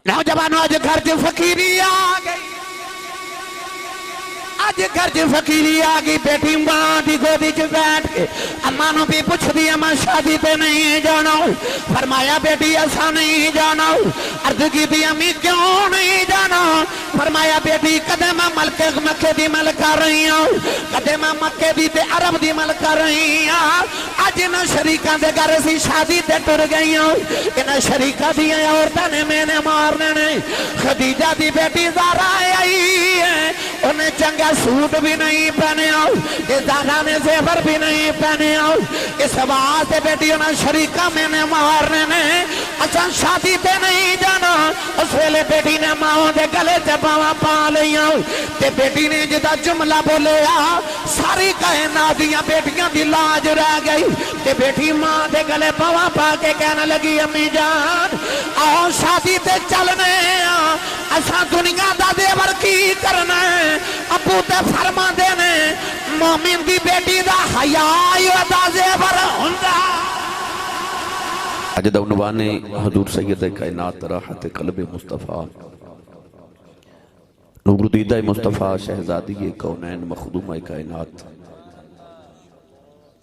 نوجوانوں اج گھر چ فقیری آ گئی، اج گھر چ فقیری آ گئی، بیٹی ماں دی گودی چ بیٹھ کے اماں نو بھی پوچھ دی اماں شادی تے نہیں جانا، فرمایا بیٹی ایسا نہیں جانا، عرض کی دی امی کیوں نہیں جانا، فرمایا بیٹی کدے میں مکے دی مل کر رہی ہوں، کدے میں مکے دی تے عرب دی مل کر رہی ہوں، اج انہاں شریکاں دے گھر اسی شادی تے ٹر گئی ہوں، انہاں شریکاں دی عورتاں نے مینے مارنے نے، خدیجہ دی بیٹی زہرا آئی ہے، انہیں چنگا سوٹ بھی نہیں پہنے آؤ، زہرا نے زیور بھی نہیں پہنے آؤ، اس واسطے بیٹی انہیں شریکہ میں نے مارنے نے، اچھا شادی تے نہیں جانا، اس ویلے بیٹی نے ماں دے گلے تے پاواں پا لیا، تے بیٹی نے جدا جملہ بولیا ساری کائنات دیاں بیٹیاں دی لاج رہ گئی، تے بیٹی ماں دے گلے پاواں پا کے کہنے لگی امی جان آؤ شادی تے چلنے ایسا دنیا دا دیور کی کرنا ہے، ابو تے فرما دینے مومن دی بیٹی دا حیائی و دا زیور ہندہ۔ اجدہ عنوان حضور سید کائنات راحت قلب مصطفیٰ نور دیدہ مصطفیٰ شہزادی کونین مخدومہ کائنات،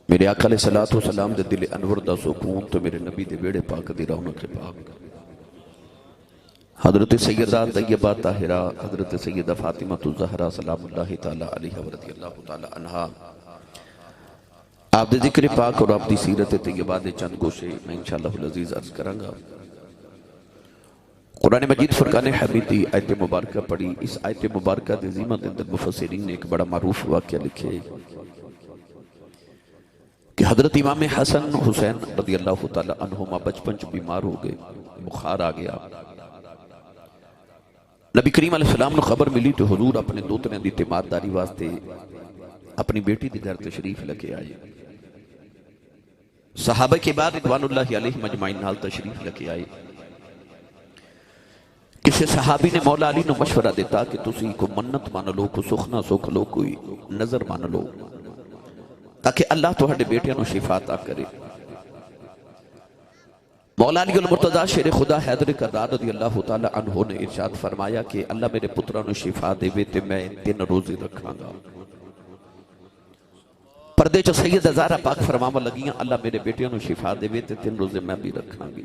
میرے آقا علیہ السلام دے دل انور دا سکون تو میرے نبی دے بیڑے پاک دی رونق پاک، حضرت سیدہ طیبہ طاہرہ حضرت سیدہ فاطمہ الزہرا سلام اللہ تعالیٰ علیہ ورضی اللہ تعالیٰ عنہا، آپ دے ذکر پاک اور آپ دی سیرت طیبہ دے چند گوشے میں انشاءاللہ العزیز عرض کروں گا۔ قرآن مجید فرقان حمیدی آیت مبارکہ پڑھی، اس آیت مبارکہ دے زیمت اندر مفسرین نے ایک بڑا معروف واقعہ لکھے کہ حضرت امام حسن حسین رضی اللہ تعالیٰ عنہما بچپن چ بیمار ہو گئے، بخار آ گیا، نبی کریم علیہ السلام نے خبر ملی تو حضور اپنے دوتنے دی تیمارداری واسطے اپنی بیٹی دی گھر تشریف لکے آئے، صحابہ کے بعد رضوان اللہ علیہ مجمعین نال تشریف لکے آئے، کسی صحابی نے مولا علی نے مشورہ دیتا کہ تسی کو منت مان لو، کو سخنا سکھ لو، کوئی نظر مان لو تاکہ اللہ تہاڈے بیٹیاں نو شفا عطا کرے۔ مولا علی المرتضی شیر خدا حیدر کرار رضی اللہ تعالیٰ عنہ نے ارشاد فرمایا کہ اللہ میرے پترہ نو شفا دے وے تے میں 3 روزے رکھاں گا۔ پردے چو سیدہ زہرا پاک فرماوا لگیاں اللہ میرے بیٹیاں نو شفا دے وے تے 3 روزے میں بھی رکھاں گی۔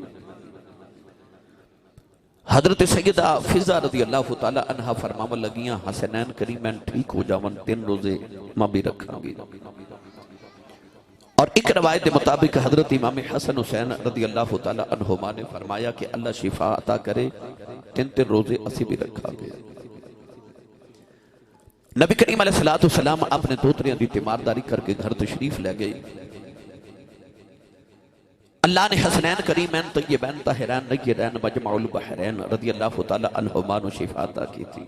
حضرت سیدہ فضہ رضی اللہ تعالیٰ عنہ فرماوا لگیاں حسنین کریمین ٹھیک ہو جاون 3 روزے میں بھی رکھاں گی۔ اور ایک روایت مطابق حضرت امام حسن حسین رضی اللہ تعالیٰ عنہما نے فرمایا کہ اللہ شفا عطا کرے 3 روزے اسی بھی رکھا گیا۔ نبی کریم علیہ السلام اپنے دوتریاں دی تیمارداری کر کے گھر تشریف لے گئے، اللہ نے حسنین کریمین طیبین طاہرین نیرین مجمع البحرین رضی اللہ تعالیٰ عنہما نو شفا عطا کی تھی۔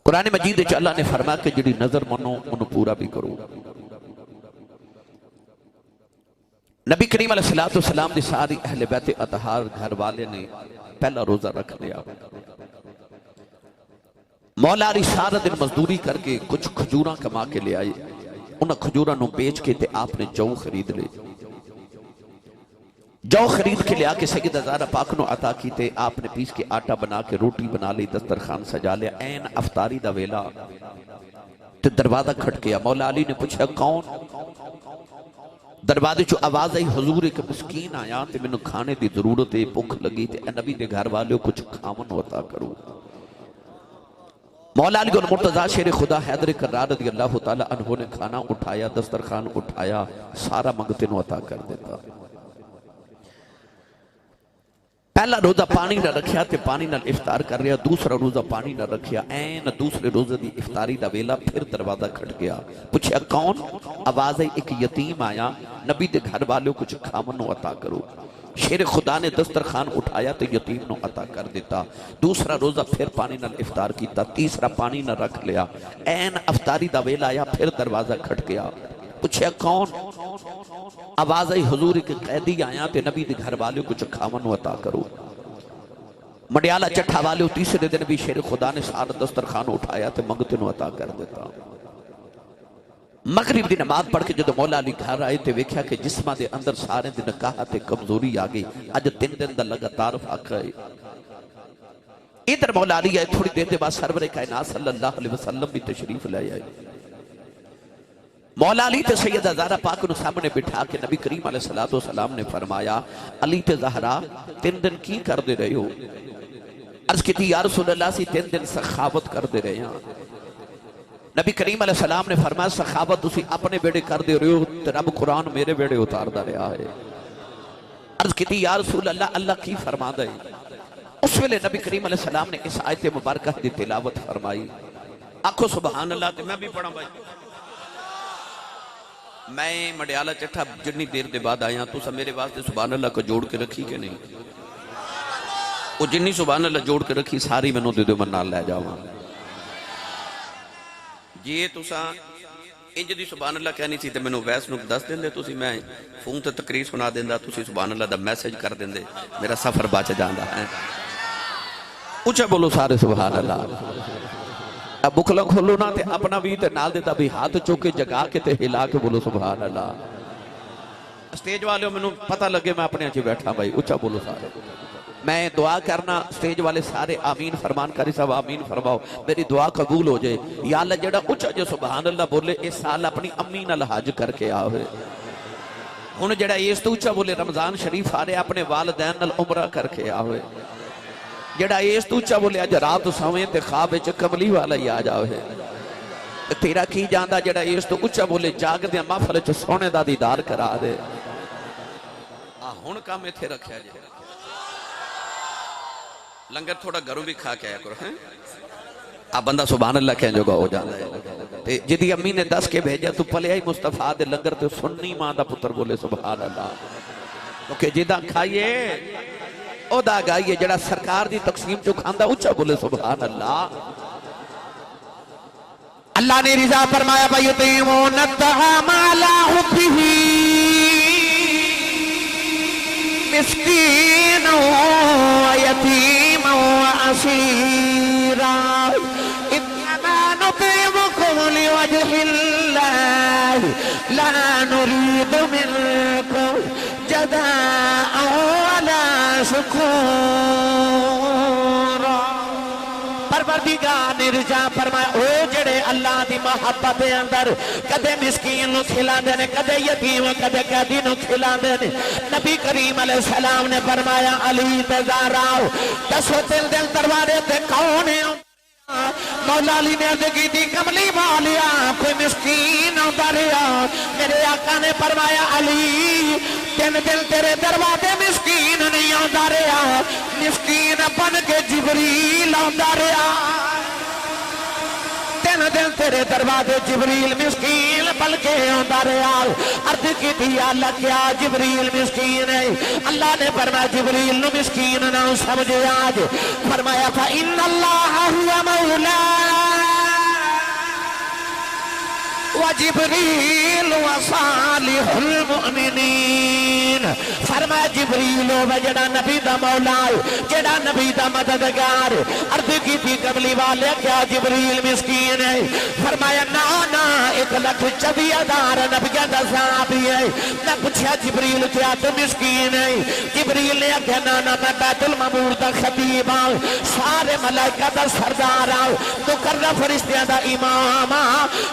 قرآن مجید وچ اللہ نے فرمایا کہ جڑی نظر منو انو پورا بھی کرو۔ نبی کریم علیہ السلام نے ساری اہل بیت اطہار گھر والے نے پہلا روزہ رکھ لیا، مولا علی سارا دن مزدوری کر کے کچھ کھجوراں کما کے لے آئے، انہاں کھجوراں نو بیچ کے تے آپ نے جو خرید لے، جو خرید کے لے آکے سیدہ زہرا پاک نو عطا کی تے آپ نے پیس کے آٹا بنا کے روٹی بنا لی، دسترخوان سجا لیا، این افطاری دا ویلا تے دروازہ کھٹ گیا، مولا علی نے پوچھا کون؟ دروازے چو آواز آئی حضور ایک مسکین آیا تے میں نے کھانے دی ضرورت ہے، بھوک لگی تے نبی دے گھر والے کچھ کھامن عطا کرو۔ مولا علی المرتضی شیر خدا حیدر کرار رضی اللہ تعالیٰ عنہ نے کھانا اٹھایا، دسترخوان اٹھایا، سارا منگتے نو عطا کر دیتا۔ پہلا روزہ پانی نہ رکھیا تے پانی نہ افطار کر رہا، دوسرا روزہ پانی نہ رکھیا، این دوسرے روزے دی افطاری دا ویلا، پھر دروازہ کھٹ گیا، پوچھا کون؟ آواز ہے ایک یتیم آیا، نبی دے گھر والوں کچھ کھامن نو عطا کرو۔ شیر خدا نے دسترخوان اٹھایا تو یتیم نو عطا کر دیتا، دوسرا روزہ پھر پانی نہ افطار کیتا، تیسرا پانی نہ رکھ لیا، این افطاری دا ویلا آیا، پھر دروازہ کھٹ گیا، پوچھا کون؟ آواز آئی حضور ایک قیدی آیا تے نبی دے گھر والے کچھ کھامن عطا کرو۔ مڈیالہ چٹھا والے تیسرے دن بھی شیر خدا نے سارا دسترخوان اٹھایا تے منگتے نو عطا کر دیتا۔ مغرب دی نماز پڑھ کے جدو مولا علی گھر آئے تے ویکھیا کہ جسمہ دے اندر سارے دن کہا تے کمزوری آگئی اج 3 دن دا لگاتار فاقہ ہے ادھر مولا علی آئے تھوڑی دیر دے بعد سرور کائنات صلی اللہ علیہ وسلم بھی تشریف لے آئے مولا علی تے سیدہ زہرا پاک نے سامنے بٹھا کے نبی کریم علیہ السلام نے فرمایا علی تے زہرا 3 دن کی کر دے رہے ہو عرض کی تھی یا رسول اللہ سی 3 دن سخاوت کر دے رہے ہیں نبی کریم علیہ السلام نے فرمایا سخاوت تسی اپنے بیڑے کر دے رہے ہو تے رب قرآن میرے بیڑے اتار دا رہا ہے عرض کی تھی یا رسول اللہ اللہ کی فرما دے اس ویلے نبی کریم علیہ السلام نے اس آیت مبارکہ دی تلاوت فرمائی آنکھو سبحان اللہ تے میں بھی پڑھا بھائی میں مڈیالہ چٹھا جنی دیر دے بعد آیا تو سب میرے واسطے سبحان اللہ کو جوڑ کے رکھی کہ نہیں وہ جنی سبحان اللہ جوڑ کے رکھی ساری میں نو دے دو من نال لے جاؤں جی تو سا انج دی سبحان اللہ کہنی سی تے میں نو ویس نو دس دیں دے تو سی میں فون تے تقریر سنا دیں دا تو سی سبحان اللہ دا میسیج کر دیں دے میرا سفر باچ جاندہ ہے اچھا بولو سارے سبحان اللہ اب بکلا کھولو نا تے اپنا بھی تے نال دیتا بھی ہاتھ چوکے جگا کے تے ہلا کے بولو سبحان اللہ سٹیج والے میں پتہ لگے میں اپنے اچھے بیٹھا بھائی اچھا بولو سارے میں دعا کرنا سٹیج والے سارے آمین فرمان کاری صاحب آمین فرماؤ میری دعا قبول ہو جائے یا اللہ جڑا اچھا جو سبحان اللہ بولے اس سال اپنی امی نال حج کر کے آوے ہن جڑا اس تو اچھا بولے رمضان شریف آ رہے اپنے والدین نال عمرہ کر کے آوے جڑا اس تو اچھا بولے اج رات سویں تے خواب وچ کملی والا ہی آ جاوے تیرا کی جاندا جڑا اس تو اچھا بولے جاگ دے محفل وچ سونے دا دیدار کرا دے ہن کام ایتھے رکھیا جے لنگر تھوڑا گھروں بھی کھا کے آیا کرو ہیں آپ بندہ سبحان اللہ کہیں جو گا ہو جانا ہے جدی امی نے 10 کے بھیجا تو پلے آئی مصطفیٰ دے لنگر تو سننی ماں دا پتر بولے سبحان اللہ کیونکہ جدہ کھائیے او دا گائیے جڑا سرکار دی تقسیم جو کھاندہ اچھا بولے سبحان اللہ اللہ نے رضا فرمایا فَيُطْعِمُونَ الطَّعَامَ عَلَىٰ حُبِّهِ مسكينا ويتيما وأسيرا إنما نطعمكم لوجه الله لا نريد منكم جزاء ولا شكورا پروردگار نے رضا فرمایا او جڑے اللہ دی محبت دے اندر کدے مسکین نو کھلا دے نے کدے یتیم کدے قیدی نو کھلا دے نے نبی کریم علیہ السلام نے فرمایا علی تے زہرا دسو دل دروازے تے کون ہے مولا علی نے عرض کی تھی کملی والیا کوئی مسکین ہوتا رہا میرے آقا نے فرمایا علی 3 دن تیرے دروازے مسکین نہیں ہوتا رہا مسکین بن کے جبریل ہوتا رہا 3 دن تیرے دروازے جبریل مسکین بن کے ہوتا رہا عرض کی تھی اللہ کیا جبریل مسکین ہے اللہ نے فرمایا جبریل نو مسکین نہ سمجھے آج فرمایا تھا ان اللہ ہوا مولا وجبریل وصالح المؤمنین فرمایا جبریل و جڑا نبی دا مولا جڑا نبی دا مددگار عرض کی تھی قبلی والے کیا جبریل مسکین ہے فرمایا نا 1,24,000 نبیہ دا صحابی ہے میں پوچھا جبریل کیا تو مسکین ہے جبریل نے کہا نا میں بیت المعمور دا خطیب آؤں سارے ملائکہ دا سردار آؤں مقرر فرشتیاں دا امام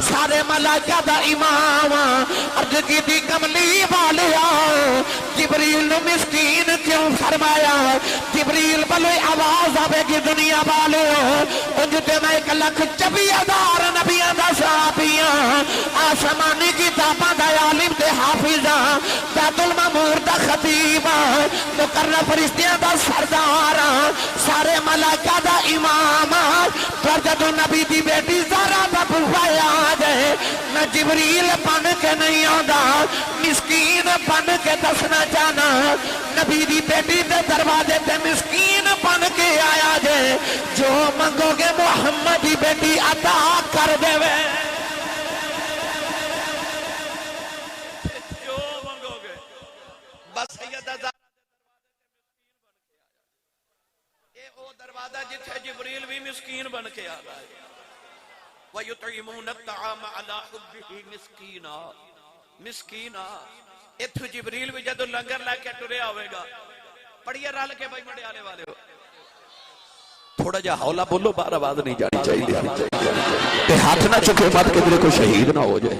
سارے ملائکہ دا امام عرض کی تھی کملی والے جبریل نو مسکین کیوں فرمایا جبریل بلوئی آواز آوے گی دنیا والے انجھتے میں 1,24,000 نبیاں دا صحابیاں آسمانی کتاباں دا عالم دے حافظاں بیت المعمور دا خطیباں مقرر فرشتیاں دا سردار سارے ملائکہ دا امام پر جدو نبی دی بیٹی زہرا دا بھایا جائے میں جبریل بن کے نہیں آدھا مسکین بن کے دسنا چاہنا نبی دی بیٹی دے دروازے تے مسکین بن کے آیا جائے جو منگو گے محمد دی بیٹی عطا کر دے وے جو منگو گے بس سیدہ زہرا اے او دروازہ جتھے جبریل بھی مسکین بن کے آ رہا ہے وَيُطْعِمُونَ الطَّعَامَ عَلَى حُبِّهِ مِسْكِينًا مسکینہ اتھو جبریل بھی جدو لنگر لے کے ٹرے آوے گا پڑھئے رال کے بھائی مڑے آنے والے ہو تھوڑا جا حولا بولو بار آواز نہیں جانی چاہیے تے ہاتھ نہ چکے مات کے دلے کو شہید نہ ہو جائے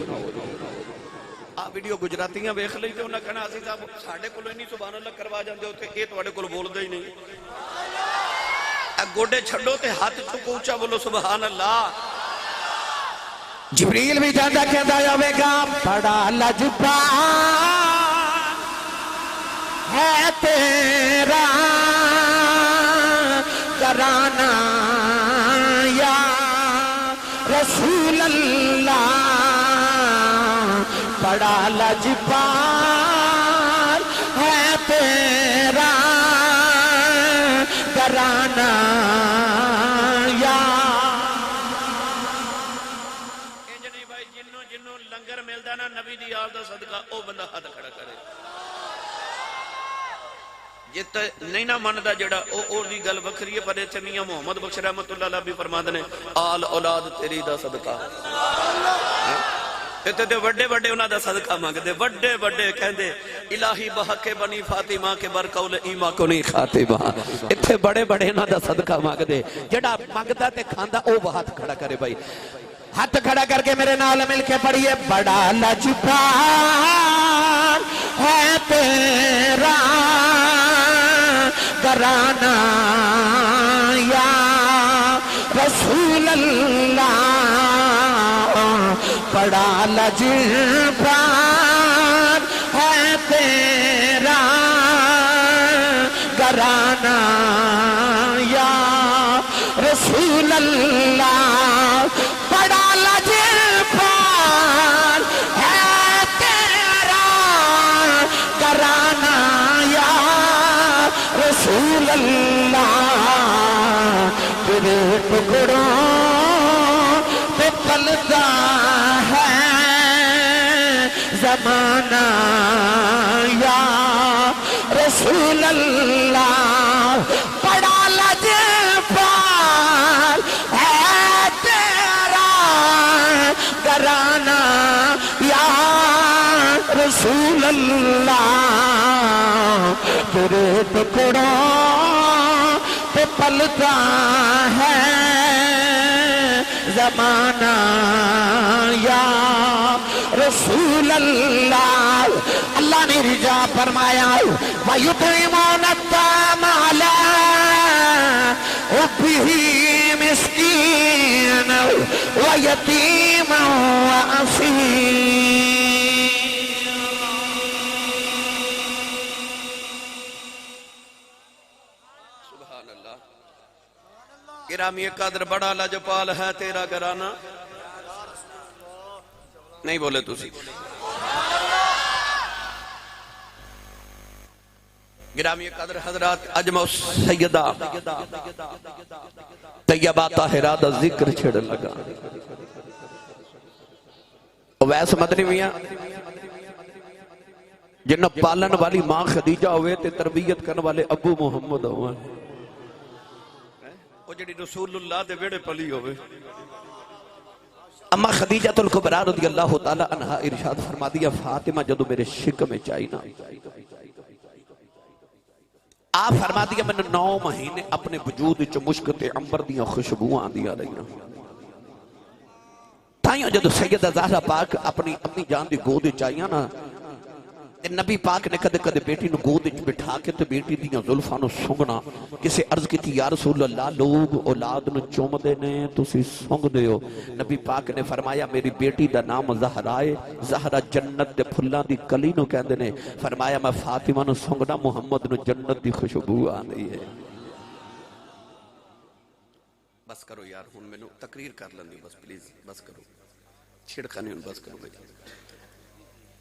ویڈیو گجراتیاں ویکھ لئی تے انہاں کہنا اسی صاحب ساڈے کولوں نہیں سبحان اللہ کروا جاندے ہو تے اے تواڈے کول بولدا ہی نہیں گوڈے چھڈو تے ہاتھ چکو اونچا بولو سبحان اللہ جبریل بھی جاندہ کہندا جاوے گا بڑا لجپا ہے تیرا گھرانہ یا رسول اللہ بڑا لجپال ہے تیرا گھرانہ یا جنوں لنگر ملدا نا نبی دی آل دا صدقہ او بندہ ہاتھ کھڑا کرے جت نہیں نہ مندا جڑا او دی گل وکھری ہے پر ایتھے میاں محمد بخش رحمت اللہ علیہ بھی فرماندے نے آل اولاد تیری دا صدقہ ایتھے تے بڑے بڑے انہاں دا صدقہ مانگدے بڑے بڑے کہندے الہی بحق بنی فاطمہ کے برقول ایما کو نہیں خاتمہ ایتھے بڑے بڑے انہاں دا صدقہ مانگدے جڑا مانگدا تے کھاندا او ہاتھ کھڑا کرے بھائی ہاتھ کھڑا کر کے میرے نال مل کے پڑھئے بڑا لجپال ہے تیرا گھرانہ یا رسول اللہ بڑا لجپال ہے تیرا گھرانہ یا رسول اللہ بڑا لجپال ہے تیرا گھرانہ یا رسول اللہ تیرے ٹکڑوں پہ پلتا ہے زمانہ یا رسول اللہ بڑا لجپال ہے تیرا گھرانہ یا رسول اللہ تیرے ٹکڑوں پہ پلتا ہے زمانہ یا رسول اللہ اللہ نے رجا فرمایا وَيُطْعِمُونَ الطَّعَامَ عَلَىٰ حُبِّهِ مِسْكِينًا وَيَتِيمًا وَأَسِيرًا سبحان اللہ گرامی قدر بڑا لجپال ہے تیرا گھرانہ نہیں بولے تسی گرامی قدر حضرات اجمع سیدہ طیبہ طاہرہ دا ذکر چھڑ لگا ویس مدنی میاں جنہ پالن والی ماں خدیجہ ہوئے تے تربیت کرنے والے ابو محمد ہوئے وہ جڑی رسول اللہ دے ویڑے پلی ہوئے اما خدیجہ الکبریٰ رضی اللہ تعالی عنہ ارشاد فرما دیا فاطمہ جدو میرے شک میں چاہینا آپ فرما دیا میں نے 9 مہینے اپنے وجود چو مشکت عمبر دیا خوشبوان دیا رہینا تائیوں جدو سیدہ زہرہ پاک اپنی جان دی گود چاہینا نا نبی پاک نے کدے کدے بیٹی نو گود بٹھا کے تو بیٹی دیاں زلفانو سنگنا کسے عرض کی تھی یا رسول اللہ لوگ اولاد نو چوم دے نے تسی سنگ دے ہو نبی پاک نے فرمایا میری بیٹی دا نام زہرائے زہرہ جنت دے پھلان دی کلی نو کہندے نے فرمایا میں فاطمہ نو سنگنا محمد نو جنت دی خوشبو آنی ہے بس کرو یار ہون میں نو تقریر کر لنی بس پلیز بس کرو چھڑکانی ہون بس کرو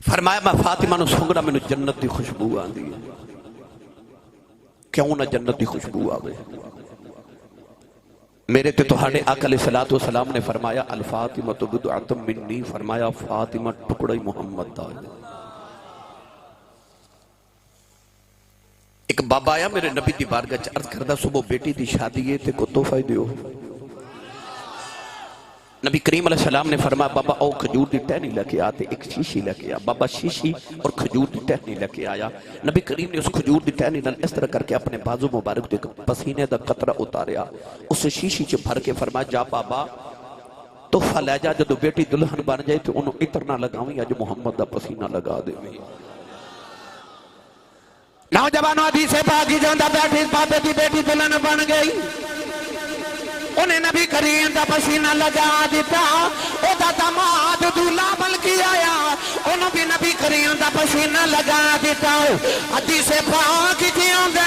فرمایا میں فاطمہ نو سنگنا میں نو جنت دی خوشبو آندی ہے کیوں نہ جنت دی خوشبو آوے میرے تے تہاڈے آقا علیہ السلام نے فرمایا الفاطمہ تو بدعۃ منی فرمایا فاطمہ ٹکڑا محمد دا ایک بابا آیا میرے نبی دی بارگاہ چ عرض کردا صبح بیٹی دی شادی ہے تے کو تحفہ دیو نبی کریم علیہ السلام نے فرمایا بابا او کھجور دی ٹہنی لے کے آتے ایک شیشی لے کے آیا بابا شیشی اور کھجور دی ٹہنی لے کے آیا نبی کریم نے اس کھجور دی ٹہنی نال اس طرح کر کے اپنے بازو مبارک دے پسینے دا قطرہ اتاریا اس شیشی چ بھر کے فرمایا جا بابا تحفہ لے جا جدو بیٹی دلہن بن جائے تو انہوں عطر نہ لگاویں اج محمد دا پسینہ لگا دے نوجوانوں حدیث پاک کی جاندہ بیٹھی بابے دی بیٹی دلہن بن گئی انہیں نبی کریم دا پسینہ لگا دیتا او دا دماد دولہ بلکی آیا انہوں بھی نبی کریم دا پسینہ لگا دیتا حدیث پاک کی جاندہ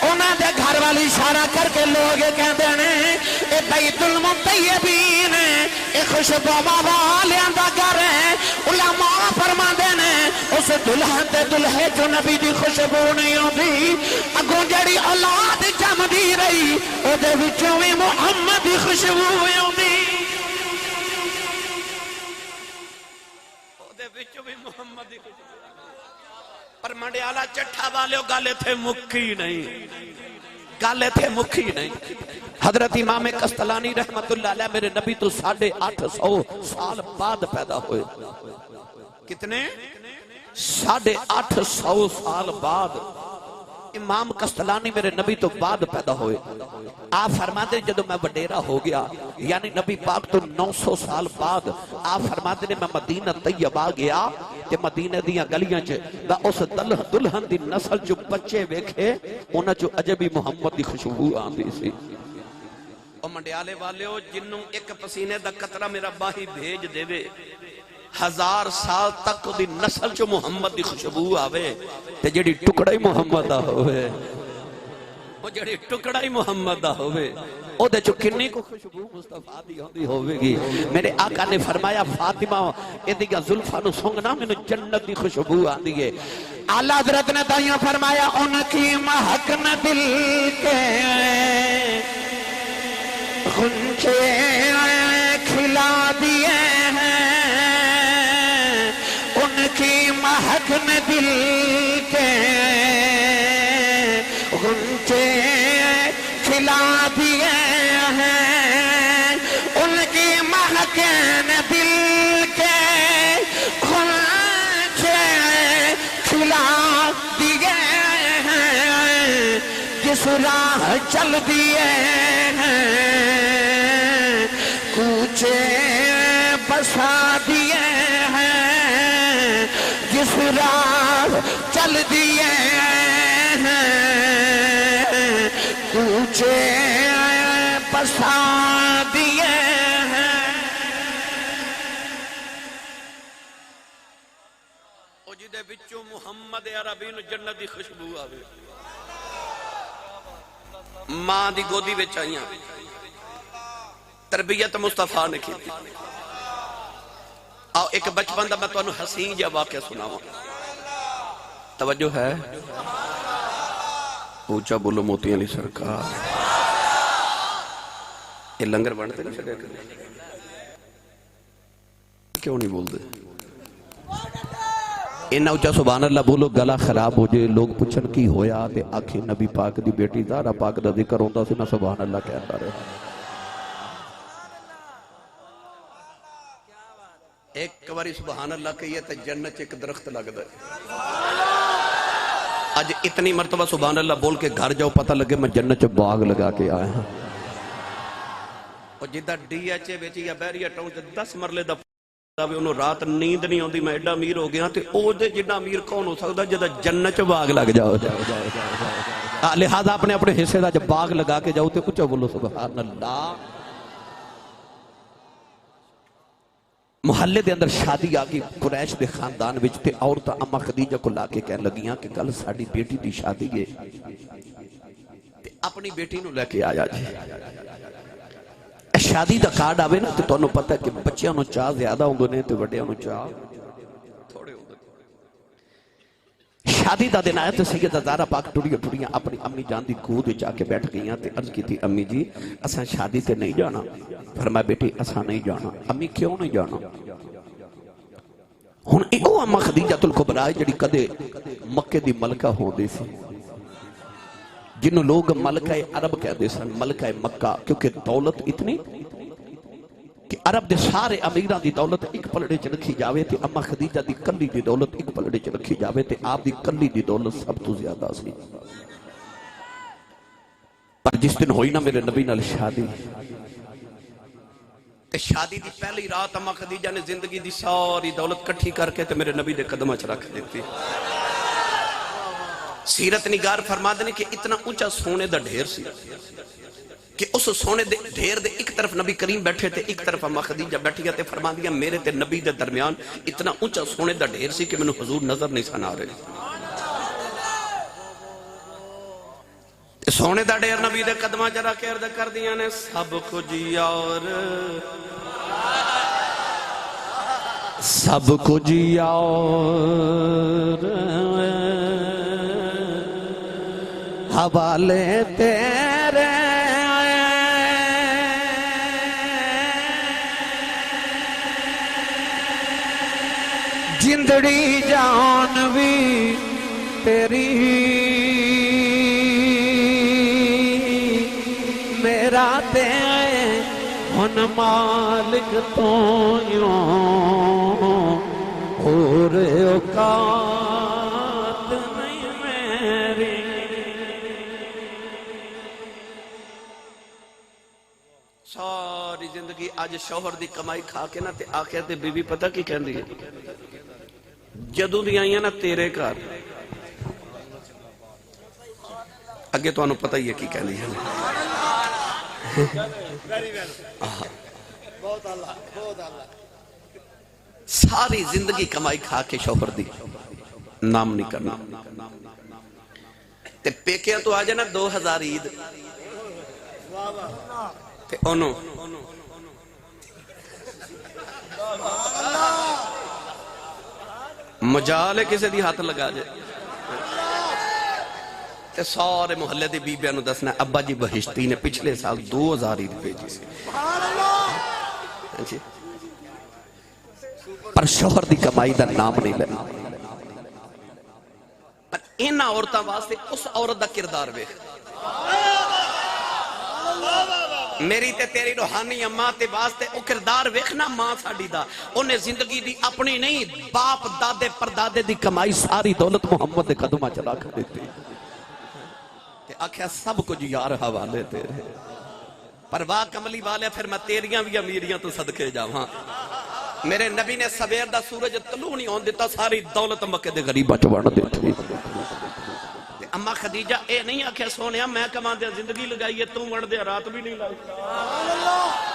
انہوں دے گھر والی اشارہ کر کے لوگ کہتے ہیں اے بیت المطیبین اے خوشبو والیاں دا گھر ہے علماء فرما دینے اس دلہن تے دلہے جو نبی دی خوشبو نہیں ہوتی اگوں جڑی اولاد جم دی رہی او دے وچوں میں محمد دی خوشبو ہوتی او دے وچوں میں محمد دی خوشبو پر منڈیالہ چٹھا والے گالے تھے مکی نہیں گالے تھے مکی نہیں حضرت امام قسطلانی رحمت اللہ علیہ میرے نبی تو 850 سال بعد پیدا ہوئے کتنے 850 سال بعد امام قسطلانی میرے نبی تو بعد پیدا ہوئے آپ فرماتے جدو میں وڈیرا ہو گیا یعنی نبی پاک تو 900 سال بعد آپ فرماتے میں مدینہ طیبہ گیا کہ مدینہ دیاں گلیاں چھے اس دلہن دی نسل جو بچے ویکھے انہاں جو عجبی محمد دی خوشبو آندی سی اور منڈیالے والے ہو جنوں ایک پسینے دا قطرہ میرا باہی بھیج دے وے 1000 سال تک دی نسل جو محمد دی خوشبو آوے تے جڑی ٹکڑا ہی محمد دا ہوئے وہ جڑی ٹکڑا ہی محمد دا ہوئے او دے جو کنی کو خوشبو مصطفیٰ دی ہوندی ہوئے گی میرے آقا نے فرمایا فاطمہ ادھگا زلفہ نو سنگنا میں جنت دی خوشبو آندی ہے اعلیٰ حضرت نے دائیوں فرمایا ان کی مہک نہ دل کے غنچے کھلا دیے ہیں ان کی مہک نہ دل کے غنچے کھلا دیے ہیں ان کی مہک نہ دل کے غنچے کھلا دیے ہیں جس راہ چل دیے ہیں کوچے بسا دیے ہیں جس راہ چل دیے ہیں کوچے بسا دیے ہیں او جدے بچوں محمد عربی نو جنت دی خوشبو آوے ماں دی گودی وچ آئیاں تربیت مصطفیٰ نے کی تھی آؤ ایک بچپن دا میں تو انہوں حسین جا واقعہ سناؤں توجہ ہے اونچا بولو موتی علی سرکار یہ لنگر بڑھتے نہیں شکر کرنے کیوں نہیں بول دے انہا اونچا سبحان اللہ بولو گلا خراب ہو جائے لوگ پوچھن کی ہویا تے آنکھیں نبی پاک دی بیٹی زہرا پاک دا ذکر ہوندہ سے نہ سبحان اللہ کہتا رہے ایک باری سبحان اللہ کہیے تے جنت ایک درخت لگ دے آج اتنی مرتبہ سبحان اللہ بول کے گھر جاؤ پتہ لگے میں جنت باغ لگا کے آیا ہوں اور جدہ ڈی ایچ اے بیچی یا بیریا ٹاؤن تے 10 مرلے دا انہوں رات نیند نہیں ہوندی میں ایڈا امیر ہو گیا تے او دے جنہ امیر کون ہو سکتا جدہ جنت باغ لگ جاؤ لہذا اپنے اپنے حصے دا جب باغ لگا کے جاؤ تے کچھ بولو سبحان اللہ محلے دے اندر شادی آگی قریش دے خاندان وچ تے عورتاں اما خدیجہ کو لا کے کہنے لگیاں کہ کل ساڑی بیٹی دی شادی ہے تے اپنی بیٹی نو لے کے آیا جی شادی دا کارڈ آوے نا تے تو انہوں پتہ ہے کہ بچیاں نو چاہ زیادہ ہوں نے تے وڈے انہوں چاہ تھوڑے ہوں شادی دا دن آیا تے سیدہ زہرا پاک ٹوڑیاں اپنی امی جان دی گود جا کے بیٹھ گئیاں تے عرض کی تھی امی جی اساں شادی تے نہیں جانا فرمایا بیٹی اساں نہیں جانا امی کیوں نہیں جانا ہن او اما خدیجہ الکبریٰ جڑی کدے مکے دی ملکہ ہوں دے سی جنہوں لوگ ملکہ عرب کہہ دے سن ملکہ مکہ کیونکہ دولت اتنی کہ عرب دے سارے امیراں دی دولت ایک پلڑے چ رکھی جاوے تے اما خدیجہ دی کلی دی دولت ایک پلڑے چ رکھی جاوے تے آپ دی کلی دی دولت سب تو زیادہ سی. پر جس دن ہوئی نا میرے نبی نال شادی تے شادی دی پہلی رات اما خدیجہ نے زندگی دی ساری دولت کٹھی کر کے تے میرے نبی دے قدماں چ رکھ دیتی. سیرت نگار فرما دے کہ اتنا اونچا سونے دا ڈھیر سی کہ اس سونے دے ڈھیر دے ایک طرف نبی کریم بیٹھے تھے ایک طرف اما خدیجہ بیٹھی گیا تے فرما دیا میرے تے نبی دے درمیان اتنا اونچا سونے دا ڈھیر سی کہ میں نے حضور نظر نہیں سنا رہے. سونے دا ڈھیر نبی دے قدمہ جرا کے عرض کر دیا نے سب کچھ یار سب کچھ یار حوالے تیرے جندڑی جان بھی تیری میرا تے ہن مالک تو یوں اور اوقات نہیں میری. ساری زندگی آج شوہر دی کمائی کھا کے نا تے آخر تے بی بی پتہ کی کہن دی ہے جدوں دی آئیاں نا تیرے گھر اگے تو انہوں پتہ ہی ہے کی کہن دی ہے ساری زندگی کمائی کھا کے شوہر دی نام نہیں کرنا تے پیکیاں تو آ جانا 2000 عید تے انہوں مجالے کسے دی ہاتھ لگا جائے تے سارے محلے دی بی بیانو دسنا ابا جی بہشتی نے پچھلے سال 2000 عید بھیجی سی پر شوہر دی کمائی دا نام نہیں لینا. پر اینا عورتاں واسطے اس عورت دا کردار وے میری تے تیری روحانی اماں تے واسطے او کردار ویکھنا ماں ساڈی دا انہیں زندگی دی اپنی نہیں باپ دادے پردادے دی کمائی ساری دولت محمد دے قدمہ چلا کر دیتی تے آکھیا سب کچھ یار حوالے تیرے پر واہ کملی والے پھر میں تیریاں بھی امیریاں تو صدقے جاواں. میرے نبی نے سویر دا سورج طلوع نہیں ہون دیتا ساری دولت مکے دے غریباں چ ونڈ دیتی. اما خدیجہ اے نہیں آکھیا سونیا میں کمان دیا زندگی لگائی ہے تو مڑ دیا رات بھی نہیں لائی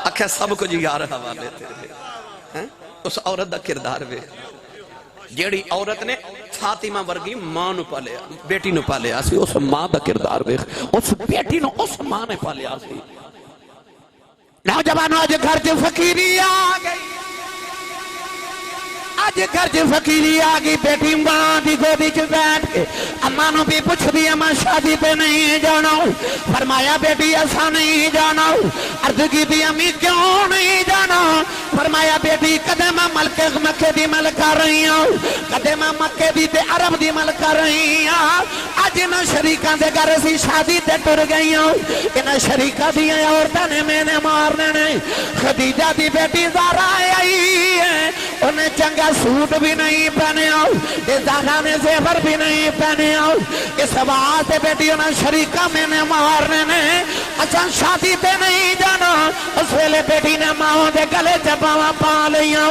آکھیا سب کچھ یار حوالے تیرے. اس عورت دا کردار وے جیڑی عورت نے فاطمہ ورگی ماں نو پالیا بیٹی نو پالیا سی اس ماں دا کردار وے اس بیٹی نو اس ماں نے پالیا سی. نوجوانوں آج گھر جو فقیری آ گئی آج گھر جو فقیری آ گئی بیٹی ماں دی گودی چ بیٹھ کے اماں نو بھی پوچھ دی اماں شادی پہ نہیں جانا فرمایا بیٹی ایسا نہیں جانا. عرض کی دی امی کیوں نہیں جانا فرمایا بیٹی کدے میں ملکے مکے دی مل کر رہی ہوں کدے میں مکے دی تے عرب دی مل کر رہی ہوں. اج انہاں شریکاں دے گھر اسی شادی تے ٹر گئی ہوں انہاں شریکاں دیاں عورتاں نے مینے مارنے نے. خدیجہ دی بیٹی زہرا آئی ہے انہیں چنگا سوٹ بھی نہیں پہنے آؤ زہرا نے زیور بھی نہیں پہنے آؤ اس واسطے بیٹی انہیں شریکہ میں نے مارنے نے اچھا شادی تے نہیں جانا. اس ویلے بیٹی نے ماں دے گلے چپاواں پا لیا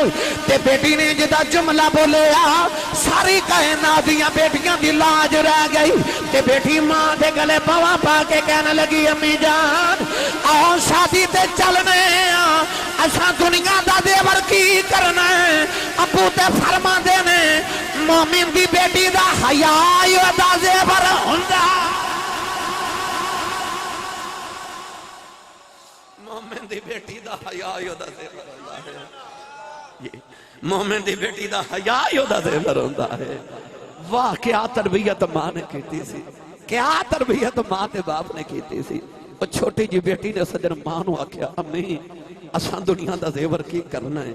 تے بیٹی نے جدا جملہ بولیا ساری کائنات دیاں بیٹیاں دی لاج رہ گئی تے بیٹی ماں دے گلے پاواں پا کے کہنے لگی امی جان آؤ شادی تے چلنے اچھا دنیا دا دیور کی کرنا ہے. ابو تے فرما دینے مومن دی بیٹی دا حیاء دا زیور ہوندا مومن دی بیٹی دا حیاء دا زیور ہوندا ہے. مومن دی بیٹی دا حیاء دا زیور ہوندا ہے. واہ کیا تربیت ماں نے کیتی سی کیا تربیت ماں تے باپ نے کیتی سی. وہ چھوٹی جی بیٹی نے سجن ماں نو آکھیا امی اساں دنیا دا زیور کی کرنا ہے.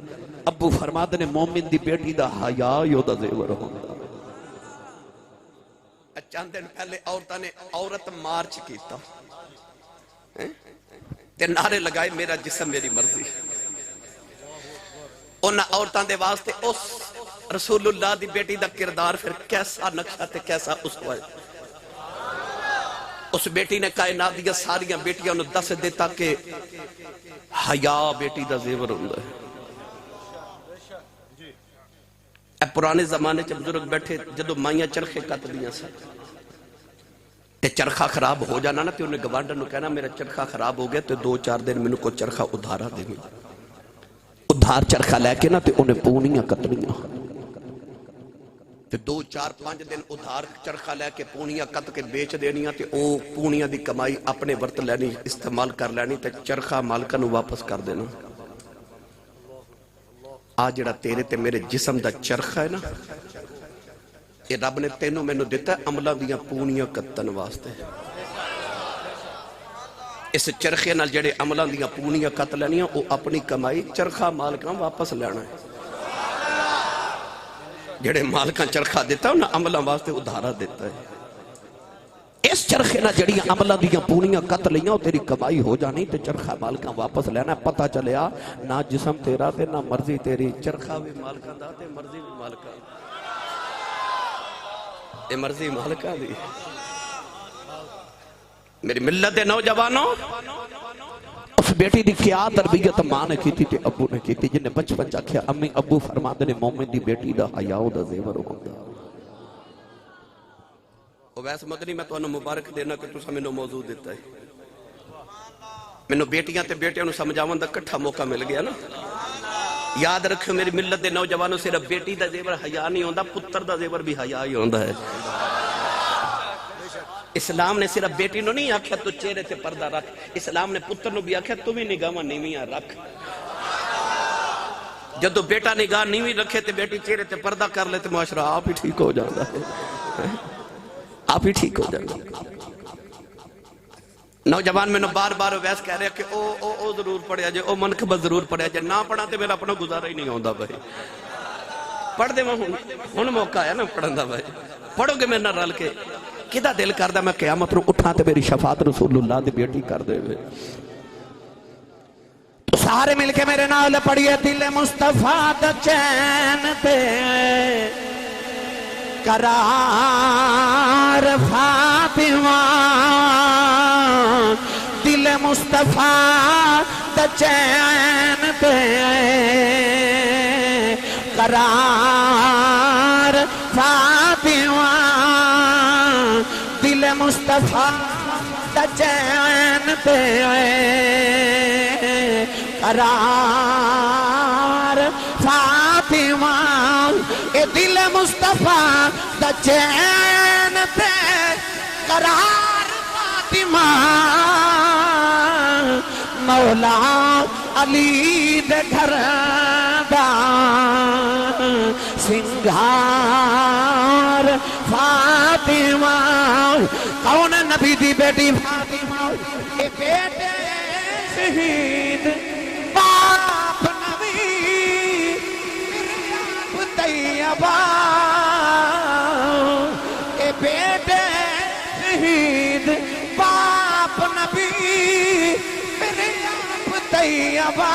ابو فرماتے نے مومن دی بیٹی دا حیاء دا زیور ہوندا. چند دن پہلے عورتاں نے عورت مارچ کیتا تے نعرے لگائے میرا جسم میری مرضی انہاں عورتاں دے واسطے اس رسول اللہ دی بیٹی دا کردار پھر کیسا نقشہ تے کیسا اسوہ ہے۔ اس بیٹی نے کائنات دیا ساریاں بیٹیاں انہوں دس دیتا کہ حیا بیٹی دا زیور ہوندہ ہے۔ اے پرانے زمانے چ بزرگ بیٹھے جدو مائیاں چرخے کت دیاں سن تے چرخہ خراب ہو جانا نا تے انہیں گوانڈر نو کہنا میرا چرخہ خراب ہو گیا تے 2-4 دن میں کو چرخہ ادھارا دے گی، ادھار چرخہ لے کے نا تے انہیں پونیاں کتنیاں تے 2-4-5 دن ادھار چرخہ لے کے پونیاں کت کے بیچ دینیاں تے او پونیاں دی کمائی اپنے ورت لینی استعمال کر لینی تے چرخہ مالکہ نو واپس کر دینا۔ آج جڑا تیرے تے میرے جسم دا چرخہ ہے نا، یہ رب نے تینوں میں نو دیتا ہے عملہ دیاں پونیاں کتن واسطے۔ اس چرخے نال جڑے عملہ دیاں پونیاں کت لینیاں وہ اپنی کمائی چرخہ مالکاں واپس لینا ہے۔ جڑے مالکاں چرخہ دیتا ہے انہاں عملہ واسطے ادھارا دیتا ہے۔ اس چرخے نہ جڑی عملہ دیاں پونیاں کت لیاں تیری کمائی ہو جانی تے چرخہ مالکاں واپس لینا، پتہ چلیا نہ جسم تیرا تے نہ مرضی تیری، چرخہ بھی مالکاں دا تے مرضی بھی مالکاں دا، اے مرضی مالکاں دی۔ میری ملت دے نوجوانوں، اس بیٹی دی کیا تربیت ماں نے کی تھی تے ابو نے کی تھی، جنہیں بچپن چاکھیا امی ابو فرماندے نے مومن دی بیٹی دا حیاء دا زیور ہوندہ۔ ویس مدنی میں تو انہوں مبارک دینا کہ تُسا میں نو موضوع دیتا ہے، میں نو بیٹیاں تے بیٹیاں نو سمجھاون دا کٹھا موقع مل گیا نا۔ یاد رکھو میری ملت دے نوجوانوں، صرف بیٹی دا زیور حیا نہیں ہوندہ، پتر دا زیور بھی حیا ہی ہوندہ ہے۔ اسلام نے صرف بیٹی نو نہیں آکھیا تو چہرے تے پردہ رکھ، اسلام نے پتر نو بھی آکھیا تو بھی نگاہ نیویاں رکھ۔ جدو بیٹا نگاہ نیوی رکھے تے بیٹی چہرے تے پردہ کر لے تے معاشرہ آپ ہی ٹھیک ہو جاندہ ہے، آپ ہی ٹھیک ہو جاندہ ہے۔ نوجوان میں نو بار بار ویس کہہ رہے کہ او ضرور پڑھیا جائے، او منقبت ضرور پڑھیا جائے، نہ پڑھا تے میرا اپنا گزارا ہی نہیں ہوندہ بھائی۔ پڑھ دے میں ہن موقع ہے نا پڑھن دا بھائی، پڑھو گے میں نہ رل کے کدہ دل کردہ میں قیامت رو اٹھا تے میری شفاعت رسول اللہ دی بیٹی کر دے ہوئے۔ تو سارے مل کے میرے نال پڑھئے، دل مصطفیٰ دا چین تے قرار فاطمہ، دل مصطفیٰ دا چین تے قرار فاطمہ، دل مصطفیٰ دا چین تے قرار فاطمہ، اے دل مصطفیٰ دا چین تے قرار فاطمہ، مولا علی دے گھر دا سنگھار فاطمہ۔ کون نبی دی بیٹی فاطمہ؟ اے بیٹے شہید باپ نبی مریم طیبہ، اے بیٹے شہید باپ نبی مریم طیبہ،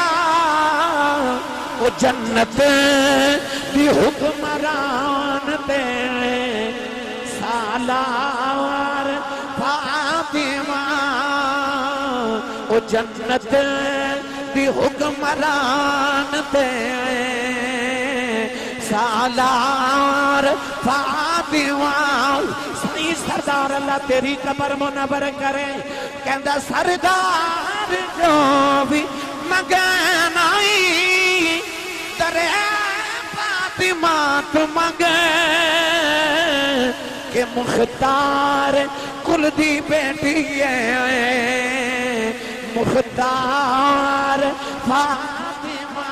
وہ جنت دی حکمران تے سالار فاطمہ، وہ جنت دی حکمران تے سالار فاطمہ۔ سنی سردار اللہ تیری قبر منور کرے، کہندہ سردار جو بھی مگن آئی ترے فاطمہ تو مگن، کہ مختار کل دی بیٹی ہے، مختار فاطمہ،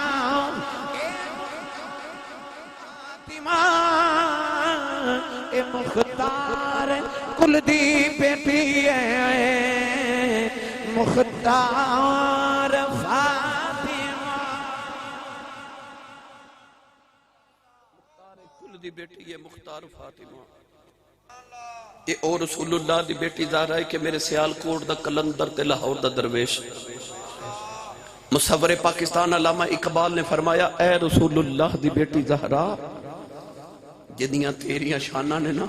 اے مختار کل دی بیٹی ہے، مختار فاطمہ، مختار کل دی بیٹی ہے، مختار فاطمہ۔ یہ اور رسول اللہ دی بیٹی ظاہر ہے کہ میرے سیال کوٹ دا کلندر تے لاہور دا درویش، مصور پاکستان علامہ اقبال نے فرمایا اے رسول اللہ دی بیٹی زہرا جدیاں تیریاں شانہ نے نا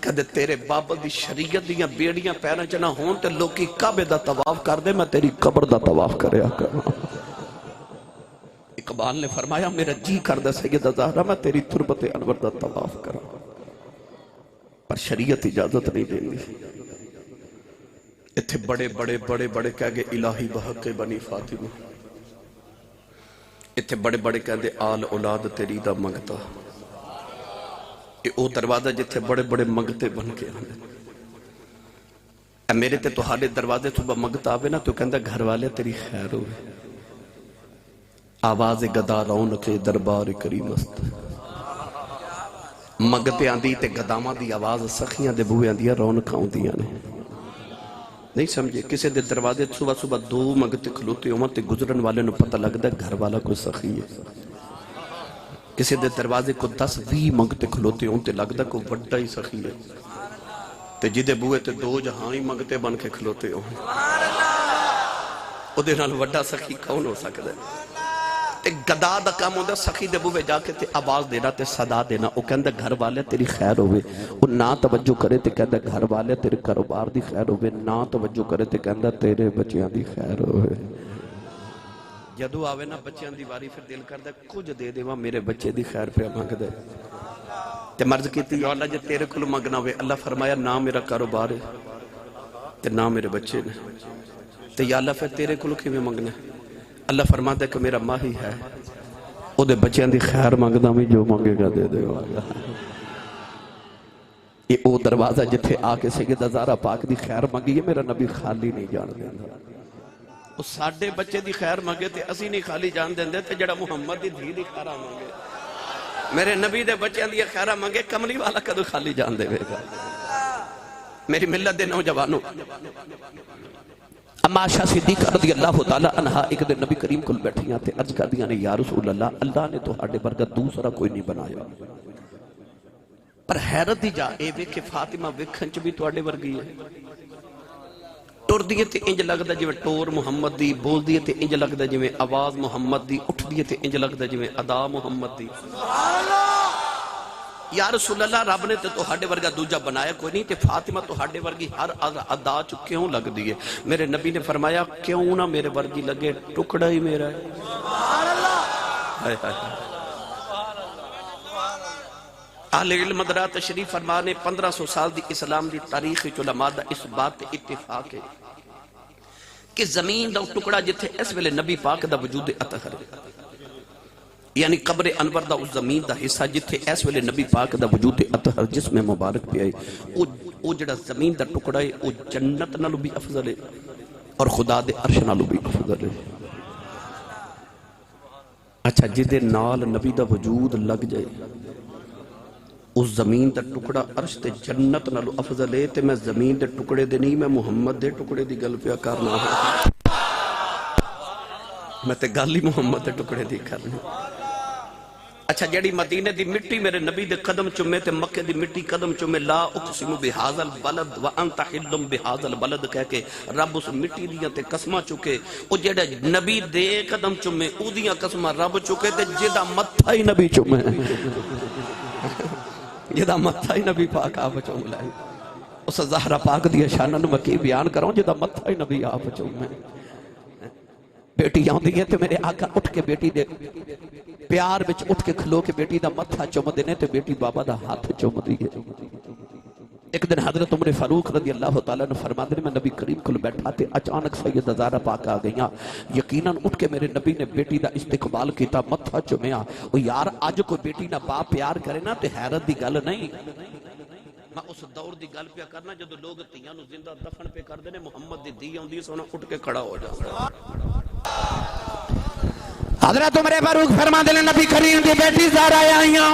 کدے تیرے بابا دی شریعت دیاں بیڑیاں پیرا چنا ہون تے لوکی کعبے دا طواف کر دے میں تیری قبر دا طواف کریا کرنا اقبال نے فرمایا میرا جی کر دے سیدہ زہرا میں تیری تربت انور دا طواف کرا پر شریعت اجازت نہیں دیں گی اتھے بڑے بڑے بڑے بڑے کہہ گئے الہی بحق بنی فاطمہ اتھے بڑے بڑے کہہ دے آل اولاد تیری دا منگتا او دروازہ جتھے بڑے بڑے منگتے بن کے آنے اے میرے تے تہاڈے دروازے صبح منگتا آوے نا تو کہندہ گھر والے تیری خیر ہوئے آواز گدا رونق دربار کریم است منگتے آندی تے گدامہ دی آواز سخیاں دے بوئے آندیا رونق آندیاں نے نہیں سمجھے کسی دے دروازے صبح صبح دو منگتے کھلوتے ہوں تے گزرن والے نو پتہ لگتا ہے گھر والا کوئی سخی ہے کسی دے دروازے کو 10-20 منگتے کھلوتے ہوں تے لگتا ہے کوئی وڈا ہی سخی ہے تے جدے بوئے تے دو جہاں ہی منگتے بن کے کھلوتے ہوں او دے نال وڈا سخی کون ہو سکتا ہے تے گدا دا کام ہوندہ سخی دے بوئے جا کے تے آواز دینا تے صدا دینا او کہندہ گھر والے تیری خیر ہوئے او نا توجہ کرے تے کہندہ گھر والے تیرے کاروبار دی خیر ہوئے نا توجہ کرے تے کہندہ تیرے بچیاں دی خیر ہوئے جدو آوے نا بچیاں دی واری پھر دل کردہ کچھ دے دے وہاں میرے بچے دی خیر پہ مانگ دے تے مرض کیتی یا اللہ جے تیرے کلو مانگنا ہوئے اللہ فرمایا نا میرا کاروبار ہے تے نا میرے بچے نے تے یا اللہ پھر تیرے کلو کی میں مانگنا ہے اللہ فرماتا ہے کہ میرا ماہی ہے او دے بچیاں دی خیر مانگدا میں جو مانگے گا دے دے گا یہ او دروازہ جتھے آکے سیدہ زہرا پاک دی خیر مانگی ہے میرا نبی خالی نہیں جان دیندہ او ساڑھے بچے دی خیر مانگے تے اسی نہیں خالی جان دیندے تے جڑا محمد دی دھی دی خیرہ مانگے میرے نبی دے بچیاں دی خیرہ مانگے کملی والا کدو خالی جان دے گا میری ملت دے نوجوانوں اما عائشہ صدیقہ رضی اللہ تعالیٰ عنہ ایک دن نبی کریم کل بیٹھیاں تھے عرض کر دیا نے یا رسول اللہ اللہ نے تو ہاڑے برگت دوسرا کوئی نہیں بنایا پر حیرت دی جا اے وے کہ فاطمہ وکھنچ بھی تو ہاڑے برگی ہے ٹور دیئے تے انج لگدا جو ٹور محمد دی بول دیئے تے انج لگدا جو آواز محمد دی اٹھ دیئے تے انج لگدا جو ادا محمد دی یا رسول اللہ رب نے تو ہاڑے ورگا دوجہ بنایا کوئی نہیں تے فاطمہ تو ہاڑے ورگی ہر ادا چو کیوں لگ دیئے میرے نبی نے فرمایا کیوں نہ میرے ورگی لگے ٹکڑا ہی میرا ہے ہائے ہائے اہل علم مدرہ تشریف فرمانے 1500 سال دی اسلام دی تاریخ علماء دا اس بات اتفاق ہے کہ زمین دا ٹکڑا جتھے اس ویلے نبی پاک دا وجود اطہر ہے یعنی قبر انور دا اس زمین دا حصہ جتھے اس ویلے نبی پاک دا وجود اطہر جس میں مبارک پہ آئے او جڑا زمین دا ٹکڑا ہے او جنت نالو بھی افضل ہے اور خدا دے عرش نالو بھی افضل ہے اچھا جدے نال نبی دا وجود لگ جائے اس زمین دا ٹکڑا عرش تے جنت نالو افضل ہے تے میں زمین دے ٹکڑے دے نہیں میں محمد دے ٹکڑے دی گل پیا کرنا ہے میں تے گالی محمد دے ٹکڑے دی کرنا اچھا جیڑی مدینے دی مٹی میرے نبی دے قدم چمے تے مکہ دی مٹی قدم چمے لا اقسم بہذا البلد وانت حل بہذا البلد کہہ کے رب اس مٹی دیاں تے قسمہ چکے او جیڑا نبی دے قدم چمے او دیاں قسمہ رب چکے تے جیڑا متھا ہی نبی چمے جیڑا متھا ہی نبی پاک آپ چوم لائے اس زہرہ پاک دیا شانہ میں کی بیان کروں جیڑا متھا ہی نبی آپ چومے بیٹی یہاں دیئے تے میرے آقا اٹھ کے بیٹی دے پیار بچ اٹھ کے کھلو کے بیٹی دا متھا چوم دینے تے بیٹی بابا دا ہاتھ چوم دیئے ایک دن حضرت عمر فاروق رضی اللہ تعالیٰ نے فرما دینے میں نبی کریم کل بیٹھا تے اچانک سید زہرا پاک آ گئیاں یقیناً اٹھ کے میرے نبی نے بیٹی دا استقبال کیتا متھا چومیا او یار آج کوئی بیٹی نہ باپ پیار کرے نا تے حیرت دی گل نہیں میں اس دور دی گل پہ کرنا جدو لوگ تیاں نو زندہ دفن پہ کر دینے محمد دی دی ہوندی سونا اٹھ کے کھڑا ہو جا حضرت عمر فاروق فرما دے نبی کریم دی بیٹی زہرا آئیاں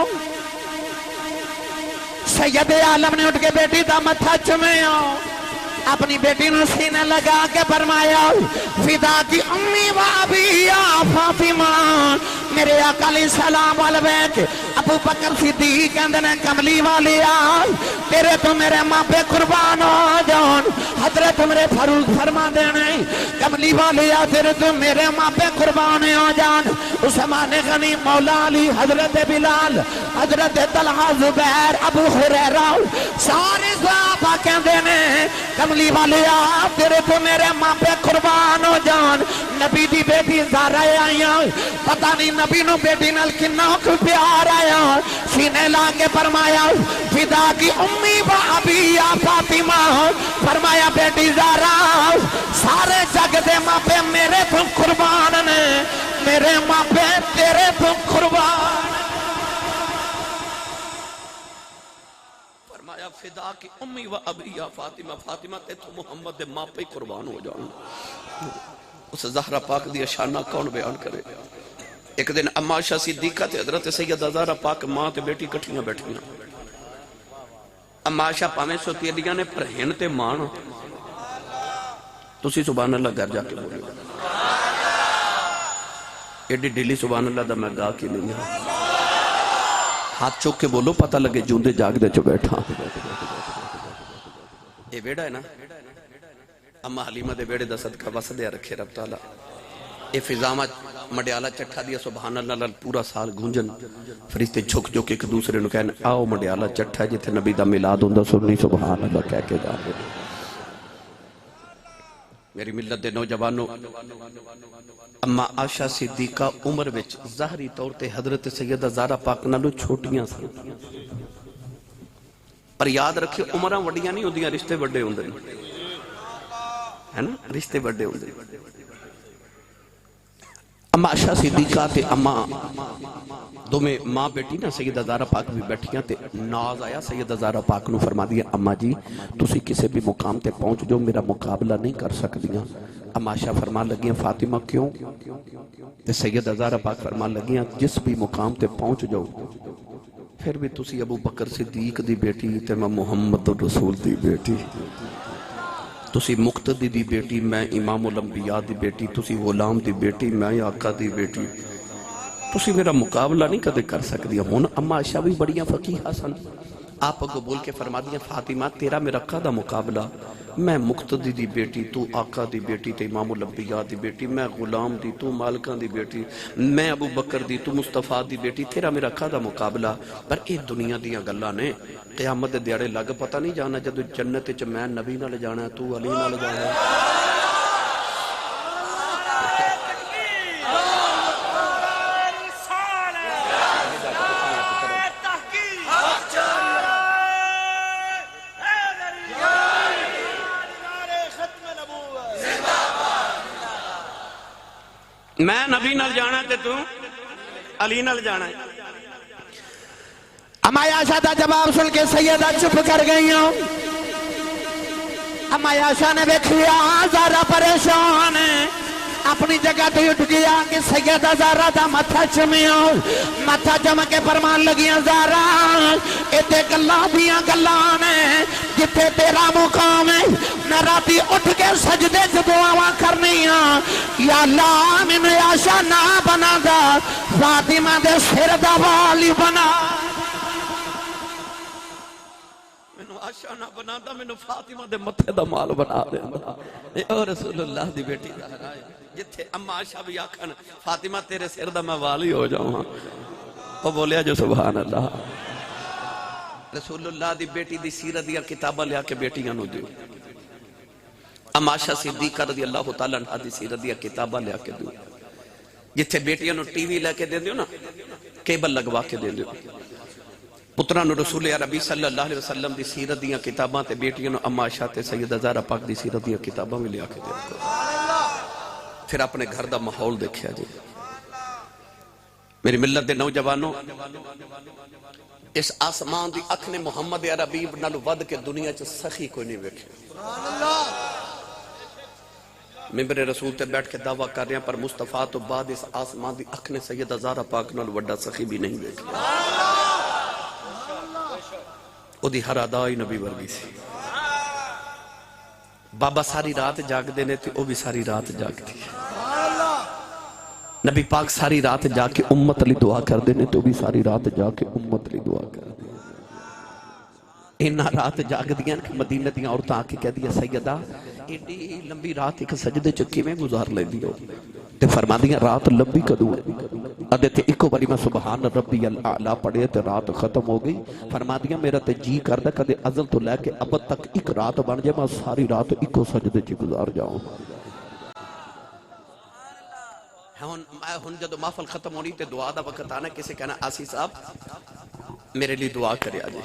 سید عالم نے اٹھ کے بیٹی دا متھا چومیا اپنی بیٹی نو سینے لگا کے فرمایا فدا کی امی و ابی یا فاطمہ میرے آقا علیہ السلام والبیت ابو بکر صدیق کہندے نے کملی والیا تیرے تو میرے ماں پہ قربان ہو جان حضرت میرے فاروق فرما دینے کملی والیا تیرے تو میرے ماں پہ قربان ہو جان عثمان غنی مولا علی حضرت بلال حضرت طلحہ زبیر ابو ہریرہ سارے صحابہ کہندے نے کملی والیا تیرے تو میرے ماں پہ قربان ہو جان نبی دی بیٹی زہرا آئیاں پتہ نہیں نبی نو بیٹی نال کنا کو پیار آیا سینے لا کے فرمایا فدا کی امی و ابی یا فاطمہ فرمایا بیٹی زہرا سارے جگ دے ماں پہ میرے تو قربان نے میرے ماں پہ تیرے تو قربان فرمایا فدا کی امی و ابی یا فاطمہ فاطمہ تے تو محمد دے ماں پہ قربان ہو جاؤں اس زہرہ پاک دی شانہ کون بیان کرے ایک دن اما عائشہ صدیقہ تے حضرت سیدہ زہرہ پاک ماں تے بیٹی کٹھیاں بیٹھیاں اما عائشہ پاویں سوتی دیاں نے پر ہن تے مان تسی سبحان اللہ گھر جا کے بولے ایڈی ڈیلی سبحان اللہ دا میں گا کی نہیں ہوں ہاتھ چوک کے بولو پتہ لگے جوندے جاگ دے چو بیٹھا یہ بیڑا ہے نا اما حلیمہ دے بیڑے دا صدقہ وسدیا رکھے رب تعالیٰ اے فضامہ مڈیالہ چٹھا دیا سبحان اللہ لال پورا سال گھونجن فرشتے جھک جو کہ ایک دوسرے نو کہنے آؤ مڈیالہ چٹھا جیتے نبی دا ملاد ہوندہ سننی سبحان اللہ کہہ کے جا رہے میری ملت دے نوجوانوں اما عائشہ صدیقہ عمر وچ ظاہری طور تے حضرت سیدہ زہرا پاک نالو چھوٹیاں سن پر یاد رکھے عمراں وڈیاں نہیں ہوندیاں رشتے بڑے ہوندے ہے نا رشتے بڑے ہوندے اما عائشہ صدیقہ تے اما دو میں ماں بیٹی نا سیدہ زہرا پاک بھی بیٹھیاں تے ناز آیا سیدہ زہرا پاک نو فرما دیا اما جی تسی کسے بھی مقام تے پہنچ جو میرا مقابلہ نہیں کر سکدیاں اما عائشہ فرما لگیاں فاطمہ کیوں تے سیدہ زہرا پاک فرما لگیاں جس بھی مقام تے پہنچ جاؤ پھر بھی تسی ابو بکر صدیق دی بیٹی تے میں محمد رسول دی بیٹی تسی مقتدی دی بیٹی میں امام الانبیاء دی بیٹی تسی غلام دی بیٹی میں آقا دی بیٹی تسی میرا مقابلہ نہیں کدے کر سکتی ہون اما عائشہ بھی بڑیاں فقیہ سن آپ کو بول کے فرما دیا فاطمہ تیرا میرا قادہ مقابلہ میں مقتدی دی بیٹی تو آقا دی بیٹی تے امام الانبیاء دی بیٹی میں غلام دی تو مالکان دی بیٹی میں ابو بکر دی تو مصطفیٰ دی بیٹی تیرا میرا قادہ مقابلہ پر اے دنیا دیاں گلہ نے قیامت دیاڑے لگ پتہ نہیں جانا جدو جنت چ میں نبی نہ لے جانا ہے تو علی نہ لے جانا ہے میں نبی نال جانا تے تو علی نال جانا ہے اما عائشہ دا جواب سن کے سیدہ چپ کر گئی ہوں اما عائشہ نے دیکھیا زہرا پریشان ہے اپنی جگہ تو اٹھ گیا کہ سیدہ زہرا دا متھا چمیاں متھا چم کے فرمان لگیاں زہرا ایتے گلاں دیاں گلاں نے جتے تیرا مقام ہے میں راتی اٹھ کے سجدے سے دعاواں کرنیاں یا اللہ میں عائشہ نہ بنا دا فاطمہ دے سر دا والی بنا عائشہ نہ بنا دا میں فاطمہ دے متھے دا مال بنا دینا اے رسول اللہ دی بیٹی زہرا ہے جتھے اما عائشہ بھی آکھن فاطمہ تیرے سر دا میں والی ہو جاؤں وہ بولیا جو سبحان اللہ رسول اللہ دی بیٹی دی سیرت دیا کتابہ لیا کے بیٹیاں نو دیو اما عائشہ صدیقہ رضی اللہ تعالیٰ عنہ دی سیرت دیا کتابہ لیا کے دیو جتھے بیٹیاں نو ٹی وی لے کے دے دیو نا کیبل لگوا کے دے دیو پتران رسول عربی صلی اللہ علیہ وسلم دی سیرت دیا کتاباں تے بیٹیاں نو اما عائشہ تے سیدہ زہرا پاک دی سیرت دیا کتاباں میں لیا کے دے پھر اپنے گھر دا ماحول دیکھیا جی میری ملت دے نوجوانوں اس آسمان دی اکھ نے محمد عربی نالو ود کے دنیا چ سخی کوئی نہیں ویکھے ممبر رسول تے بیٹھ کے دعویٰ کر رہے ہیں پر مصطفیٰ تو بعد اس آسمان دی اکھ نے سیدہ زہرا پاک نالو وڈا سخی بھی نہیں ویکھے او دی ہر ادائی نبی ورگی سی بابا ساری رات جاگ دینے تھے او بھی ساری رات جاگ دی نبی پاک ساری رات جا کے امت لی دعا کر دینے تو بھی ساری رات جا کے امت لی دعا کر دینے اینا رات جاگ دیاں کہ مدینہ دیاں عورتاں آکے کہہ دیا سیدہ ایڈی لمبی رات ایک سجدے چکی میں گزار لے دیو تے فرما دیاں رات لمبی کدو ہے ادھے تے ایکو باری میں سبحان ربی الاعلیٰ پڑھے تے رات ختم ہو گئی فرما دیاں میرا تے جی کردہ کدے ازل تو لے کے اب تک ایک رات بن جائے میں ساری رات ایکو سجدے چی گزار جاؤں ہن جدو محفل ختم ہونی تے دعا دا وقت آنا کسے کہنا آسی صاحب میرے لیے دعا کرے آجے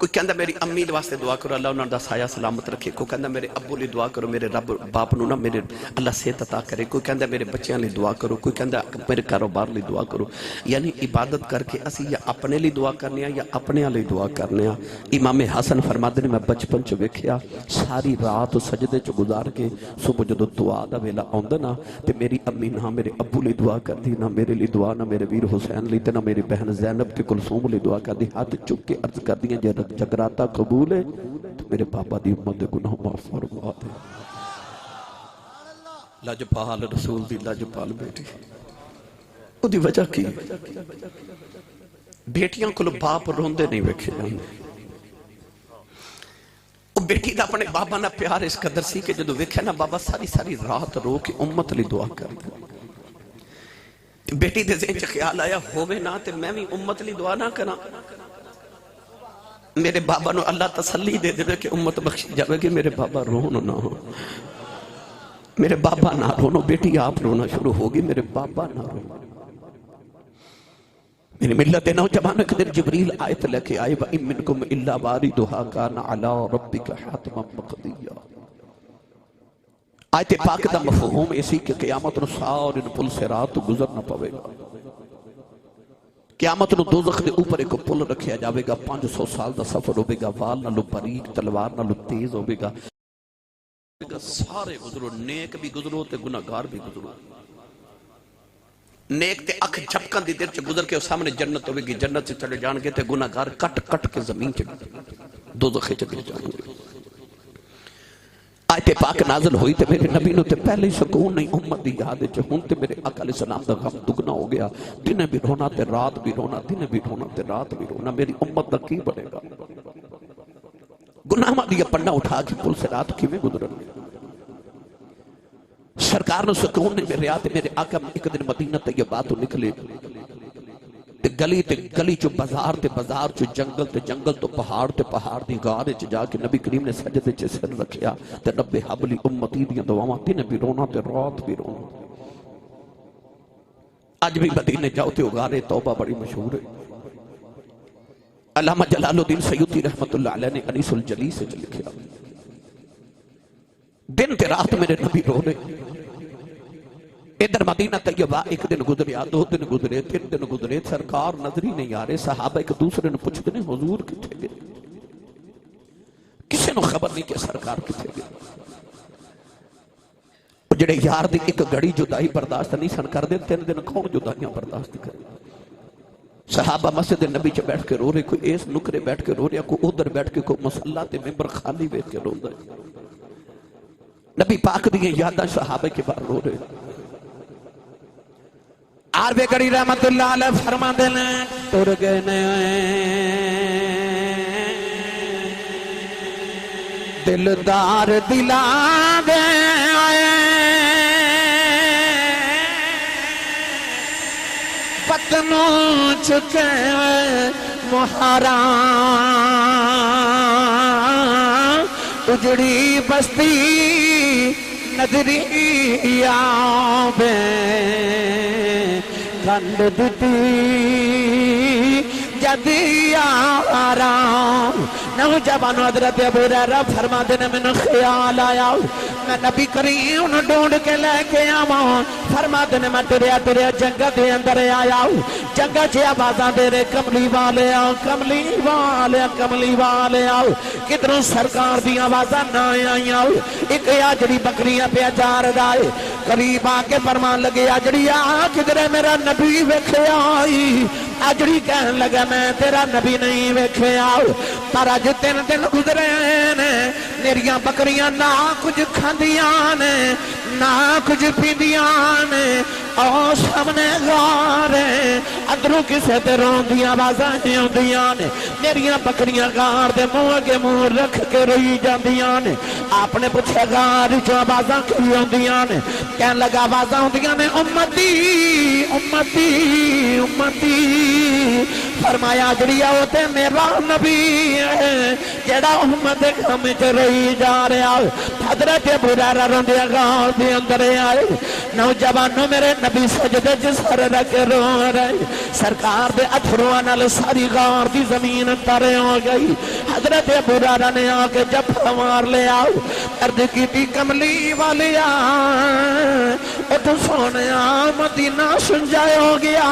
کوئی کہندہ میری امی واسطے دعا کرو اللہ انہوں نے سایہ سلامت رکھے کوئی کہندہ میرے ابو لی دعا کرو میرے رب باپ نو نا میرے اللہ صحت عطا کرے کوئی کہندہ میرے بچیاں لی دعا کرو کوئی کہندہ میرے کاروبار لی دعا کرو یعنی عبادت کر کے اسی یا اپنے لی دعا کرنے یا اپنے لی دعا کرنے امام حسن فرما دے میں بچپن چ ویکھیا ساری رات سجدے چ گزار کے صبح جدو دعا دا ویلا آندا نا تے میری امی نہ میرے ابو لی دعا کردی نہ میرے لی دعا نہ میرے ویر حسین لی تے نہ میری بہن زینب کے کلثوم لی دعا کردی ہاتھ چک کے عرض کردی ہیں جگراتا قبول ہے تو میرے پاپا دی امت دے گناہ معاف فرما دے لاجپال رسول دی لاجپال بیٹی او دی وجہ کی بیٹیاں کو باپ روندے نہیں ویکھے جاندے او بیٹی دا اپنے بابا نہ پیار اس قدر سی کہ جدو ویکھے نا بابا ساری ساری رات رو کے امت لی دعا کر دے بیٹی دے ذہن چ خیال آیا ہووے نا تے میں بھی امت لی دعا نہ کراں میرے بابا نو اللہ تسلی دے دے کہ امت بخشی جاوے کہ میرے بابا رونو نہ ہو میرے بابا نہ رونو بیٹی آپ رونا شروع ہوگی میرے بابا نہ رونو میری ملت نوجوان کے در جبریل آیت لے کے آئے وَإِن مِّنْكُمْ إِلَّا وَارِدُهَا كَانَ عَلَىٰ رَبِّكَ حَتْمًا مَقْضِيًّا آیت پاک دا مفہوم اسی کہ قیامت نو سارے پل سے رات گزر نہ پوے گا قیامت نو دوزخ دے اوپر ایک پل رکھیا جاوے گا 500 سال دا سفر ہوئے گا وال نالو باریک تلوار نالو تیز ہوئے گا سارے گزرو نیک بھی گزرو تے گناہگار بھی گزرو نیک تے اکھ جھپکن دی دیر چے گزر کے سامنے جنت ہوئے گی جنت سے چلے جان گے تے گناہگار کٹ کٹ کے زمین چے دوزخ چلے جان گے آیت پاک نازل ہوئی تے میرے نبی نو تے پہلے ہی سکون نہیں امت دی یاد ہے ہون تے میرے آقا علیہ السلام دا غم دگنا ہو گیا دن بھی رونا تے رات بھی رونا دن بھی رونا تے رات بھی رونا میری امت دا کی بڑھے گا گناہ دیا پنڈا اٹھا کے پل سے رات کی میں گزرن سرکار نے سکون نہیں میرے آتے میرے آقا ایک دن مدینہ طیبہ تو نکلے تے گلی چو بازار تے بازار چو جنگل تے جنگل تو پہاڑ تے پہاڑ دی غارے چ جا کے نبی کریم نے سجدے چ سر رکھیا تے رب حبلی امتی دیاں دعاواں دن بھی رونا تے رات بھی رونا اج بھی مدینے جاؤ تے غارے توبہ بڑی مشہور ہے علامہ جلال الدین سیوطی رحمت اللہ علیہ نے انیس الجلیس سے لکھیا دن تے رات میرے نبی رو رہے ادھر مدینہ طیبہ ایک دن گزریا 2 دن گزرے 3 دن گزرے سرکار نظر ہی نہیں آ رہے صحابہ ایک دوسرے نے پوچھتے ہیں حضور کتھے گئے کسی نے خبر نہیں کہ سرکار کتھے گئے جڑے یار دی ایک گھڑی جدائی برداشت نہیں سن کر دے 3 دن کون جدائیاں برداشت کرے صحابہ مسجد نبی چ بیٹھ کے رو رہے کوئی اس نکرے بیٹھ کے رو رہے کوئی ادھر بیٹھ کے کوئی مصلی تے ممبر خالی بیٹھ کے رو رہے نبی پاک دیئے یادہ صحابہ کے بار رو رہے عارف کری رحمت اللہ علیہ فرما دینے تر گئے دلدار دلا گئے پتنوں چکے محرام اجڑی بستی نظری آبے گھنڈ دیتی جدی آرام نوجوان حضرت ابو ہریرہ فرما دینے میں نے خیال آیا میں نبی کریم ڈھونڈ کے لے کے آواں فرما دینے میں تیرے جنگہ دے اندر آیا جنگہ چے آوازاں دے رہے کملی والے آؤ کملی والے کملی والے آؤ کدھروں سرکار دی آوازاں نہ آئی آؤ ایک آجڑی بکریاں پہ اچار دائے قریب آکے فرمان لگے آجڑی کدھرے میرا نبی ویکھے آئی آجڑی کہن لگا میں تیرا نبی نہیں ویکھے آؤ پر آج 3 دن گزرے نے میریاں بکریاں نہ کچھ کھاندیاں نے نہ کچھ پیندیاں نے او سامنے غار ہے اندروں کسے تے روندیاں آوازاں ہوندیاں نے میریاں بکریاں غار دے منہ اگے منہ رکھ کے روئی جاندیاں نے آپ نے پوچھا غار چوں آوازاں کی ہوندیاں نے کہن لگا آوازاں ہوندیاں نے امتی امتی امتی فرمایا جڑی آؤ تے میرا نبی ہے جڑا امت غم وچ روئی جا رہا حضرت ابو ہریرہ روندے غار دے اندر آئے نوجوانوں میرے نبی سجدے چ سر رکھ رو رہے سرکار دے اتھرواں نال ساری غار دی زمین تر ہو گئی حضرت ابو ہریرہ نے آ کے جھپا مار لیا عرض کیتی کملی والیا اٹھ سونیا مدینہ سنجائے ہو گیا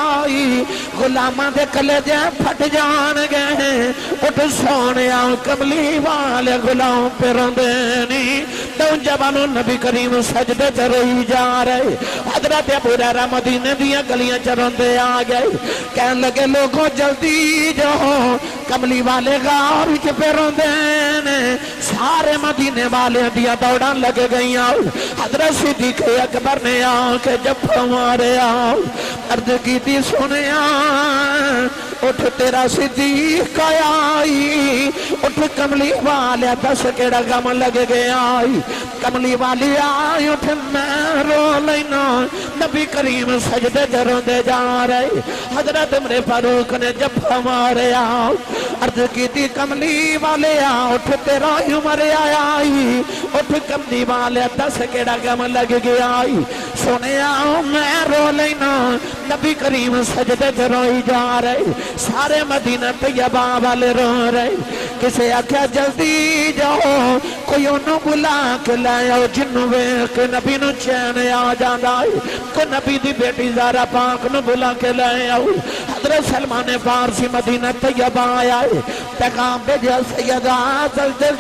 غلاماں دے کلیجے پھٹ جان گئے اٹھ سونیا کملی والے غلام پہ روندے نہیں نوجوانوں نبی کریم سجدے تے روئی جا رہے حضرت ابو ہریرہ مدینے دیاں گلیاں چ روندے آ گئے کہن لگے لوگوں جلدی جاؤ کملی والے غار وچ پہ روندے نے سارے مدینے والے دیاں دوڑاں لگ گئیاں حضرت صدیق اکبر نے آ کے جھپا ماریا عرض کیتی سنیا اٹھ تیرا صدیق آئی اٹھ کملی والے دس کیڑا غم لگ گیا کملی والی آئی اٹھ میں رو لینا نبی کریم سجدے جروں دے جا رہے حضرت عمر فاروق نے جھپا ماریا عرض کیتی کملی والے اٹھ تیرا عمر آئی اٹھ کملی والے دس کیڑا غم لگ گیا سنیا میں رو لینا نبی کریم سجدے جروئی جا رہے سارے مدینہ طیبہ والے رو رہے کسے آکھیا جلدی جاؤ کوئی انہوں بلا کے لائے آؤ جنہوں کے نبی نو چین آ جاندہ کوئی نبی دی بیٹی زارہ پاک نو بلا کے لائے آؤ حضرت سلمان فارسی مدینہ طیبہ آیا پیغام بھیجا سیدہ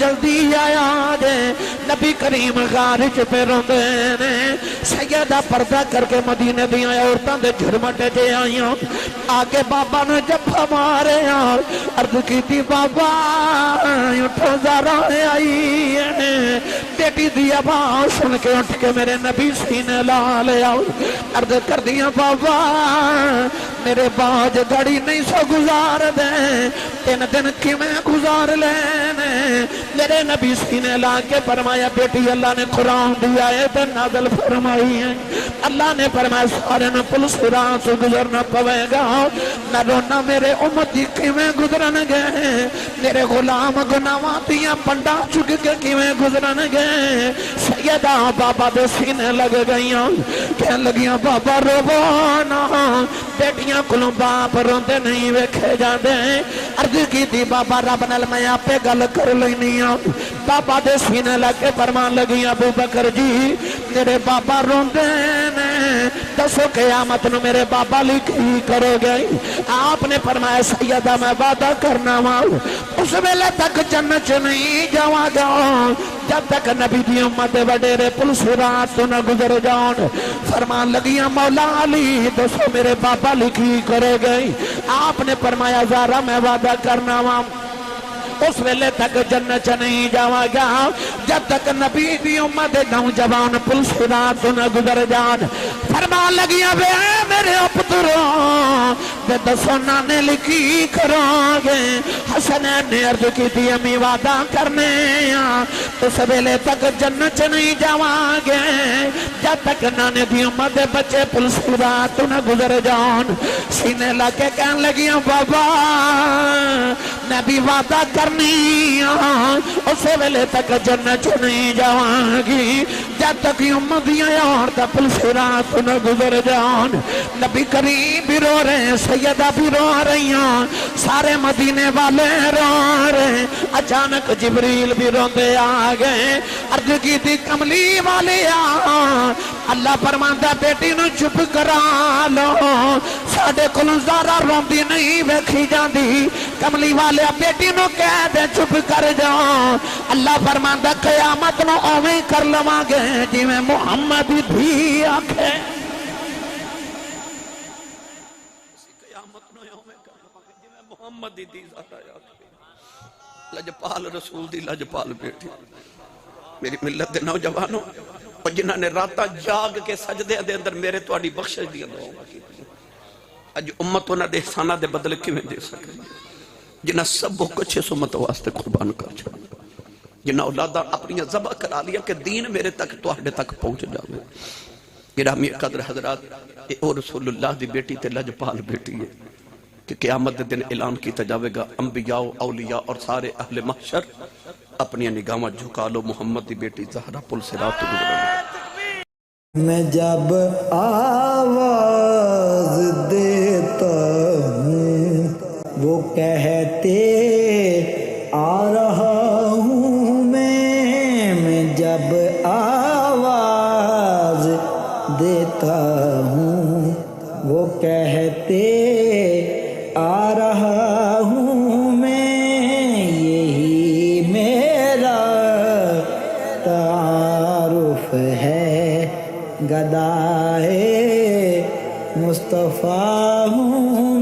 جلدی آیا جے نبی کریم غارج پہ روندے نے سیدہ پردہ کر کے مدینہ دیاں عورتاں دے جھرمٹے جے آئیاں آگے بابا نے جھپا مارے عرض کی تھی بابا اٹھو زارہ آئی ہے بیٹی دی آواز سن کے اٹھ کے میرے نبی سینے لا لے آؤ عرض کر دیا بابا میرے باج گھڑی نہیں سو گزار دیں 3 دن کی میں گزار لینے میرے نبی سینے لا کے فرمایا بیٹی اللہ نے قرآن دیا ہے تو نازل فرمائی ہے اللہ نے فرمایا سارے نے پل صراط سے گزرنا پوے گا نہ رونا میرے امتی کی میں گزرن گئے میرے غلام گناواتیاں پنڈا چک کے کی میں گزرن گئے سیدہ بابا دے سینے لگ گئیاں کہن لگیاں بابا رووانا بیٹیاں کلوں باپ روندے نہیں ویکھے جاندے عرض کی تھی بابا رب نال میں آپ پہ گل کر لینیاں بابا دے سینے لگ کے فرمان لگیاں ابو بکر جی میرے بابا روندے نے دسو قیامت نو میرے بابا لکھی کرو گئی آپ نے فرمایا سیدہ میں وعدہ کرنا ماں اس ویلے تک جنت نہیں جاواں گا جب تک نبی دی امت وڈیرے پل صراط تو نہ گزر جاؤں فرمان لگیاں مولا علی دسو میرے بابا لکھی کرے گئی آپ نے فرمایا زارہ میں وعدہ کرنا ماں اس ویلے تک جنت نہیں جاواں گا جب تک نبی دی امت نوجوان پل صراط تو نہ گزر جان فرمان لگیاں بے میرے پتروں بے دسو نانے لکھی کرو گے حسنین نے عرض کی تھی امی وعدہ کرنے اس ویلے تک جنت نہیں جاواں گے جب تک نانے دی امت بچے پل صراط تو نہ گزر جان سینے لگے کہن لگیاں بابا نبی وعدہ کرنی اس ویلے تک جنت نہیں جاواں گی جب تک امتیاں عورتاں پل صراط تو نہ گزر جان نبی کریم بھی رو رہے ہیں سیدہ بھی رو رہی ہیں سارے مدینے والے رو رہے ہیں اچانک جبریل بھی روندے آ گئے عرض کی تھی کملی والے اللہ فرماندا بیٹی نو چپ کرا لو ساڈے کول زارہ روندی نہیں ویکھی جاندی کملی والے بیٹی نو کہہ دے چپ کر جاؤ اللہ فرماندا قیامت نو اویں کر لواں گے جویں محمد بھی آکھے قیامت نو اویں کر لواں گے جویں محمد دی ذات آکھے لجپال رسول دی لجپال بیٹی میری ملت دے نوجوانوں اور جنہاں نے راتاں جاگ کے سجدے دے اندر میرے تو آڑی بخشش دیا دعا کی اج امت انہاں دے احسانہ دے بدلے کیویں دے سکے جنہاں سب کچھ اس امت واسطے قربان کر چھوڑا جنہاں اولادہ اپنی ذبح کرا لیا کہ دین میرے تک تو آڑے تک پہنچ جاوے گرامی قدر حضرات او رسول اللہ دی بیٹی تے لجپال بیٹی ہے کہ قیامت دے دن اعلان کیتا جاوے گا انبیاء و اولیاء اور سارے اہل محشر اپنی نگاہاں جھکا لو محمد دی بیٹی زہرا پل صراط گزرے میں جب آواز دیتا ہوں وہ کہتے آ رہا ہوں میں جب آواز دیتا ہوں وہ کہتے آ رہا ہوں میں یہی میرا تعارف ہے گدائے مصطفیٰ ہوں